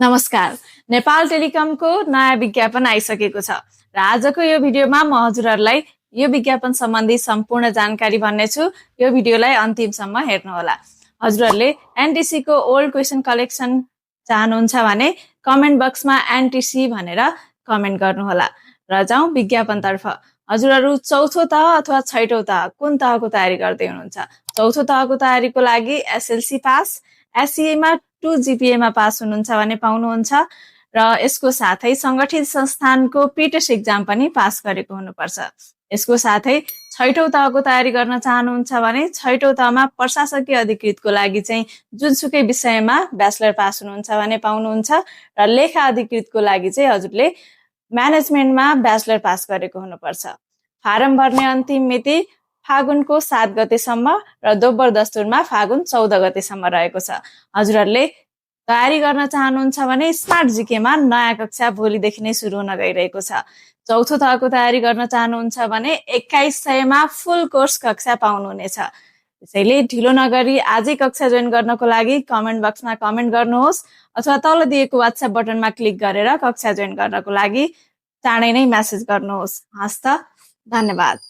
नमस्कार। नेपाल टेलिकमको नयाँ विज्ञापन आइसकेको छ र आजको यो भिडियोमा म हजुरहरूलाई यो विज्ञापन सम्बन्धी सम्पूर्ण जानकारी भन्नेछु। यो भिडियोलाई अन्तिमसम्म हेर्नुहोला। हजुरहरूले एनटीसी को ओल्ड क्वेसन कलेक्सन चाहनुहुन्छ भने कमेन्ट बक्समा एनटीसी भनेर कमेन्ट गर्नुहोला। र जाउँ विज्ञापनतर्फ। हजुरहरू चौथो तह अथवा छैटौं तह कुन तहको तयारी गर्दै हुनुहुन्छ? चौथो तहको तयारीको लागि एसएलसी पास, एससीएमा 2 जीपीएमा पास हुनुहुन्छ भने पाउनुहुन्छ र यसको साथै संगठित संस्थानको पीटेस एक्जाम पनि पास गरेको हुनुपर्छ। यसको साथै छैटौं तहको तयारी गर्न चाहनुहुन्छ भने छैटौं तहमा प्रशासकीय अधिकृतको लागि चाहिँ जुनसुकै विषयमा ब्याचलर पास हुनुहुन्छ भने पाउनुहुन्छ र लेखा अधिकृतको लागि चाहिँ हजुरले म्यानेजमेन्टमा ब्याचलर पास गरेको हुनुपर्छ। फारम भर्ने अन्तिम मिति फागुनको 7 गतेसम्म र दोब्बर दस्तुरमा फागुन 14 गतेसम्म रहेको छ। हजुरहरूले तयारी गर्न चाहनुहुन्छ भने स्मार्ट जीकेमा नयाँ कक्षा भोलिदेखि नै सुरु हुन गइरहेको छ। चौथो तहको तयारी गर्न चाहनुहुन्छ भने 2100मा फुल कोर्स कक्षा पाउनुहुनेछ। त्यसैले ढिलो नगरी आजै कक्षा जोइन गर्नको लागि कमेन्ट बक्समा कमेन्ट गर्नुहोस् अथवा तल दिएको व्हाट्सएप बटनमा क्लिक गरेर कक्षा जोइन गर्नको लागि चाँडै नै मेसेज गर्नुहोस्। हस्त, धन्यवाद।